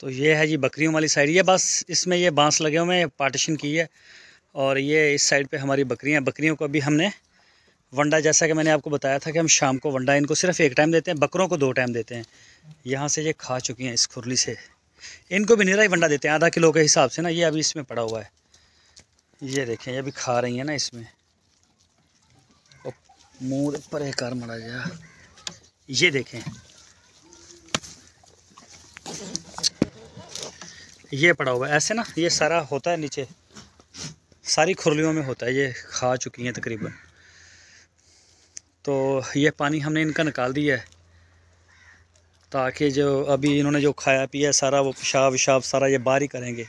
तो ये है जी बकरियों वाली साइड, ये बस इसमें ये बांस लगे हुए हैं, पार्टीशन की है। और ये इस साइड पे हमारी बकरियां, बकरियों को अभी हमने वंडा, जैसा कि मैंने आपको बताया था कि हम शाम को वंडा इनको सिर्फ एक टाइम देते हैं, बकरों को 2 टाइम देते हैं। यहाँ से ये खा चुकी हैं इस खुरली से, इनको भी निरा ही वंडा देते हैं आधा किलो के हिसाब से ना। ये अभी इसमें पड़ा हुआ है, ये देखें, ये अभी खा रही है ना इसमें। मुँह पर एक कार मरा गया, ये देखें, ये पड़ा हुआ है ऐसे ना, ये सारा होता है नीचे, सारी खुरलियों में होता है, ये खा चुकी हैं तकरीबन। तो ये पानी हमने इनका निकाल दिया है ताकि जो अभी इन्होंने जो खाया पिया सारा, वो पेशाब विशाब सारा ये बाहर ही करेंगे।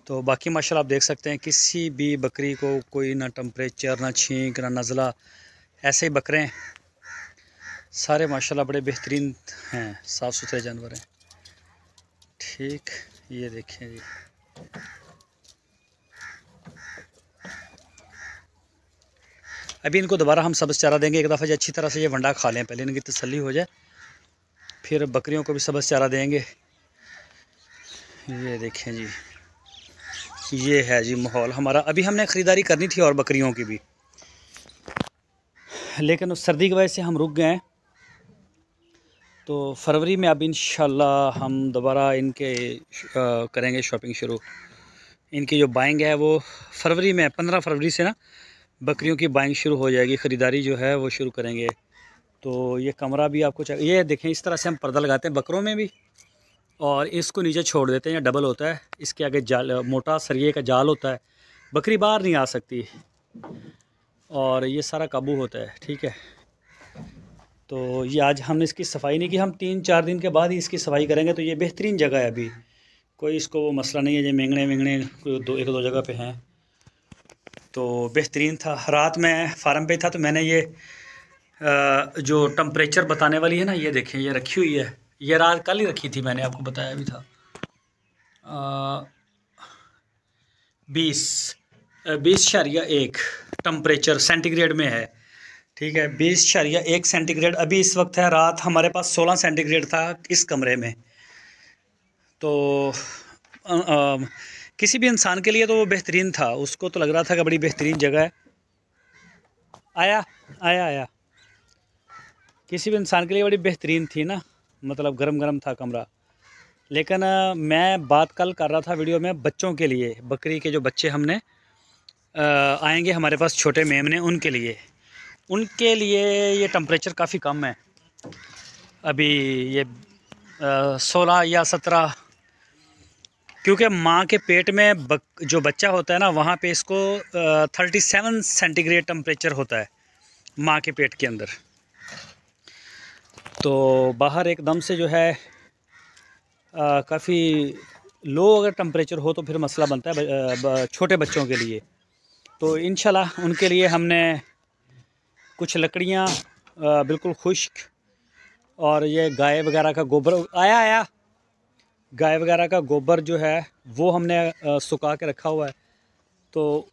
तो बाकी माशाल्लाह आप देख सकते हैं किसी भी बकरी को कोई ना टेम्परेचर, ना छींक, ना नज़ला, ऐसे ही बकरे सारे माशाल्लाह बड़े बेहतरीन हैं, साफ़ सुथरे जानवर हैं। ठीक, ये देखें जी, अभी इनको दोबारा हम सब्ज़ चारा देंगे एक दफ़ा, जो अच्छी तरह से ये वंडा खा लें, पहले इनकी तसल्ली हो जाए, फिर बकरियों को भी सब्ज़ चारा देंगे। ये देखें जी, ये है जी माहौल हमारा। अभी हमने ख़रीदारी करनी थी और बकरियों की भी, लेकिन उस सर्दी की वजह से हम रुक गए। तो फरवरी में अब इंशाल्लाह हम दोबारा इनके करेंगे शॉपिंग शुरू। इनकी जो बाइंग है वो फरवरी में, 15 फरवरी से ना बकरियों की बाइंग शुरू हो जाएगी, ख़रीदारी जो है वो शुरू करेंगे। तो ये कमरा भी आपको चाहिए, ये देखें, इस तरह से हम पर्दा लगाते हैं बकरों में भी, और इसको नीचे छोड़ देते हैं, या डबल होता है, इसके आगे जाल, मोटा सरिये का जाल होता है, बकरी बाहर नहीं आ सकती, और ये सारा काबू होता है। ठीक है, तो ये आज हमने इसकी सफाई नहीं की, हम 3-4 दिन के बाद ही इसकी सफाई करेंगे। तो ये बेहतरीन जगह है, अभी कोई इसको वो मसला नहीं है, ये मेंगने एक दो जगह पे हैं। तो बेहतरीन था। रात में फार्म पे था तो मैंने ये जो टेम्परेचर बताने वाली है ना, ये देखें, ये रखी हुई है, ये रात कल ही रखी थी, मैंने आपको बताया भी था। 20.1 टेम्परेचर सेंटीग्रेड में है। ठीक है, 20.1 सेंटीग्रेड अभी इस वक्त है। रात हमारे पास 16 सेंटीग्रेड था इस कमरे में। तो किसी भी इंसान के लिए तो वो बेहतरीन था, उसको तो लग रहा था कि बड़ी बेहतरीन जगह है। आया आया आया, किसी भी इंसान के लिए बड़ी बेहतरीन थी ना, मतलब गरम गरम था कमरा। लेकिन मैं बात कल कर रहा था वीडियो में बच्चों के लिए, बकरी के जो बच्चे हमने आएंगे हमारे पास छोटे मेमने, उनके लिए ये टेम्परेचर काफ़ी कम है। अभी ये 16 या 17, क्योंकि माँ के पेट में जो बच्चा होता है ना, वहाँ पे इसको 37 सेंटीग्रेड टेम्परेचर होता है माँ के पेट के अंदर। तो बाहर एकदम से जो है काफ़ी लो अगर टेम्परेचर हो तो फिर मसला बनता है छोटे बच्चों के लिए। तो इंशाल्लाह उनके लिए हमने कुछ लकड़ियाँ बिल्कुल खुश्क, और ये गाय वगैरह का गोबर, आया गाय वगैरह का गोबर जो है वो हमने सुखा के रखा हुआ है। तो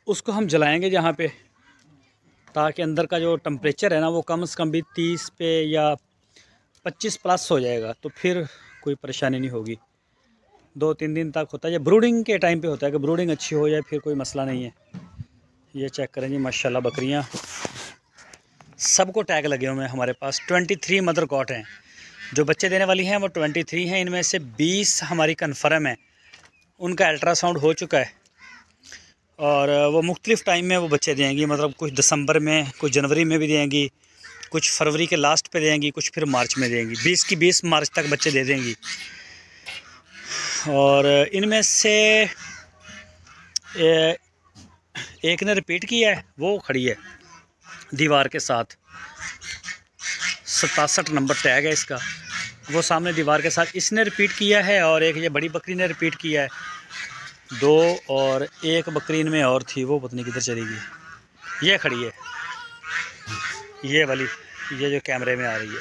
उसको हम जलाएंगे जहाँ पे, ताकि अंदर का जो टेम्परेचर है ना वो कम से कम भी 30 पे या 25 प्लस हो जाएगा, तो फिर कोई परेशानी नहीं होगी। 2-3 दिन तक होता है, ये ब्रूडिंग के टाइम पे होता है कि ब्रूडिंग अच्छी हो जाए, फिर कोई मसला नहीं है। ये चेक करें जी, माशाल्लाह बकरियाँ सबको टैग लगे हुए हैं हमारे पास। 23 मदर कॉट हैं, जो बच्चे देने वाली हैं वो 23 हैं। इनमें से 20 हमारी कन्फर्म है, उनका अल्ट्रासाउंड हो चुका है, और वो मुख्तलिफ़ टाइम में वो बच्चे देंगी, मतलब कुछ दिसंबर में, कुछ जनवरी में भी देंगी, कुछ फरवरी के लास्ट पे देंगी, कुछ फिर मार्च में देंगी। 20 की 20 मार्च तक बच्चे दे देंगी। और इनमें से एक ने रिपीट किया है, वो खड़ी है दीवार के साथ, 67 नंबर टैग है इसका, वो सामने दीवार के साथ इसने रिपीट किया है। और एक ये बड़ी बकरी ने रिपीट किया है, 2, और एक बकरी इनमें और थी, वो पता नहीं किधर चली गई। ये खड़ी है, ये वाली, ये जो कैमरे में आ रही है,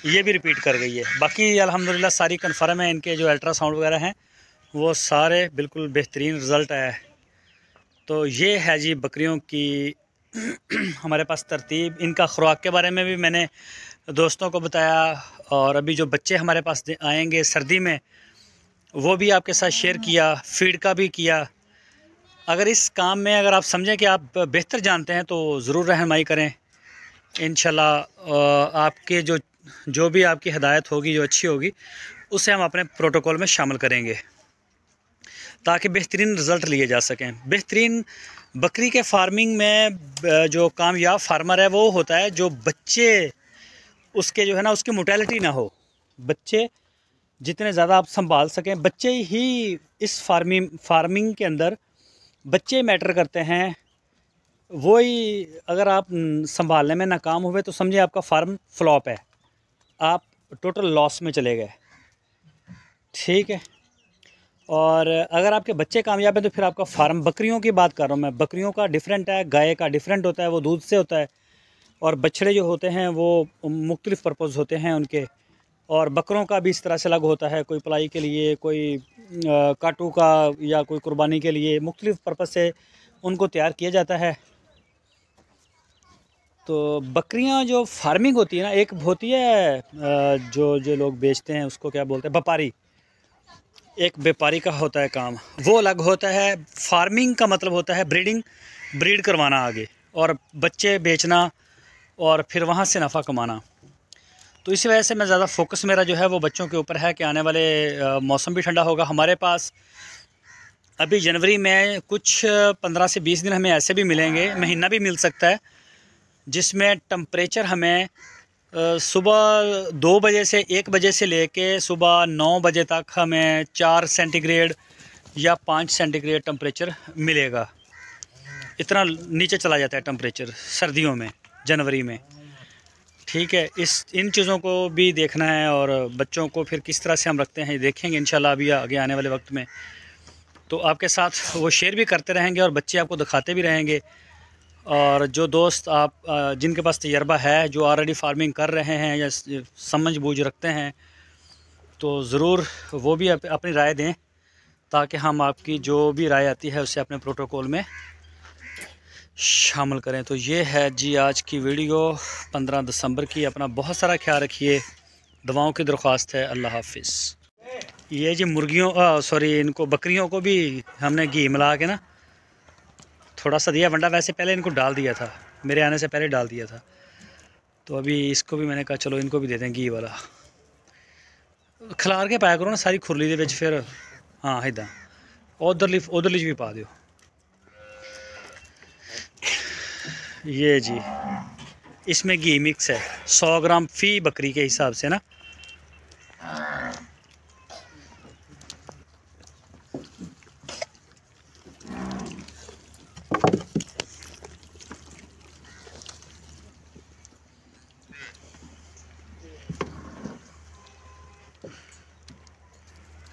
ये भी रिपीट कर गई है। बाकी अल्हम्दुलिल्लाह सारी कन्फर्म है, इनके जो अल्ट्रासाउंड वगैरह हैं वो सारे बिल्कुल बेहतरीन रिज़ल्ट है। तो ये है जी बकरियों की हमारे पास तरतीब। इनका खुराक के बारे में भी मैंने दोस्तों को बताया, और अभी जो बच्चे हमारे पास आएंगे सर्दी में वो भी आपके साथ शेयर किया, फीड का भी किया। अगर इस काम में अगर आप समझें कि आप बेहतर जानते हैं तो ज़रूर रहनुमाई करें। इंशाल्लाह आपके जो भी आपकी हिदायत होगी, जो अच्छी होगी, उसे हम अपने प्रोटोकॉल में शामिल करेंगे ताकि बेहतरीन रिज़ल्ट लिए जा सकें। बेहतरीन बकरी के फार्मिंग में जो कामयाब फार्मर है वो होता है जो बच्चे उसके जो है ना उसकी मोर्टेलिटी ना हो। बच्चे जितने ज़्यादा आप संभाल सकें, बच्चे ही इस फार्मिंग के अंदर बच्चे मैटर करते हैं। वही अगर आप संभालने में नाकाम हुए तो समझिए आपका फार्म फ्लॉप है, आप टोटल लॉस में चले गए। ठीक है। और अगर आपके बच्चे कामयाब हैं तो फिर आपका फार्म, बकरियों की बात कर रहा हूँ मैं, बकरियों का डिफरेंट है, गाय का डिफरेंट होता है, वो दूध से होता है। और बछड़े जो होते हैं वो मुख्तलिफ़ पर्पज़ होते हैं उनके। और बकरों का भी इस तरह से अलग होता है, कोई पलाई के लिए, कोई काटू का, या कोई कुर्बानी के लिए, मुख्तलिफ़ पर्पज़ से उनको तैयार किया जाता है। तो बकरियां जो फार्मिंग होती है ना, एक होती है जो लोग बेचते हैं उसको क्या बोलते हैं, व्यापारी। एक व्यापारी का होता है काम, वो अलग होता है। फार्मिंग का मतलब होता है ब्रीड करवाना आगे, और बच्चे बेचना, और फिर वहाँ से नफ़ा कमाना। तो इसी वजह से मैं ज़्यादा फोकस मेरा जो है वो बच्चों के ऊपर है कि आने वाले मौसम भी ठंडा होगा हमारे पास। अभी जनवरी में कुछ 15 से 20 दिन हमें ऐसे भी मिलेंगे, महीना भी मिल सकता है, जिसमें टेम्परेचर हमें सुबह 2 बजे से 1 बजे से लेके सुबह 9 बजे तक हमें 4 सेंटीग्रेड या 5 सेंटीग्रेड टेम्परेचर मिलेगा। इतना नीचे चला जाता है टेम्परेचर सर्दियों में, जनवरी में। ठीक है, इन चीज़ों को भी देखना है, और बच्चों को फिर किस तरह से हम रखते हैं देखेंगे इंशाल्लाह अभी आगे आने वाले वक्त में। तो आपके साथ वो शेयर भी करते रहेंगे और बच्चे आपको दिखाते भी रहेंगे। और जो दोस्त आप जिनके पास तजर्बा है, जो ऑलरेडी फार्मिंग कर रहे हैं या समझ बूझ रखते हैं, तो ज़रूर वो भी अपनी राय दें ताकि हम आपकी जो भी राय आती है उसे अपने प्रोटोकॉल में शामिल करें। तो ये है जी आज की वीडियो 15 दिसंबर की। अपना बहुत सारा ख्याल रखिए, दवाओं की दरख्वास्त है। अल्लाह हाफिज़। ये जी इनको बकरियों को भी हमने घी मिला के ना थोड़ा सा दिया वंडा। वैसे पहले इनको डाल दिया था, मेरे आने से पहले डाल दिया था, तो अभी इसको भी मैंने कहा चलो इनको भी दे दें घी वाला। खिलार के पाया करो ना सारी खुरली दे विच, फिर हाँ इदा उधरली भी पा दो। ये जी इसमें घी मिक्स है 100 ग्राम फ़ी बकरी के हिसाब से ना।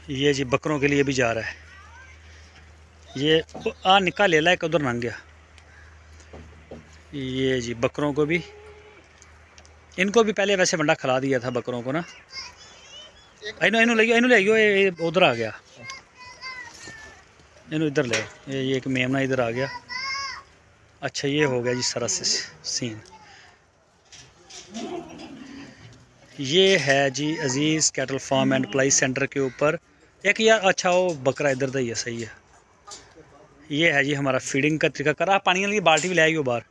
ये जी बकरों के लिए भी जा रहा है। ये निका ले ला, एक उधर लंघ गया। ये जी बकरों को भी, इनको भी पहले वैसे वंडा खिला दिया था बकरों को ना। इनू ले उधर आ गया, इनू इधर ले। ये एक मेमना इधर आ गया। अच्छा ये हो गया जी सारा सीन। ये है जी Aziz cattle farm and ply centre के ऊपर एक यार। अच्छा वो बकरा इधर का ही है, सही है। ये है जी हमारा फीडिंग का तरीका। करा पानी वाली बाल्टी भी ले आई हो बाहर।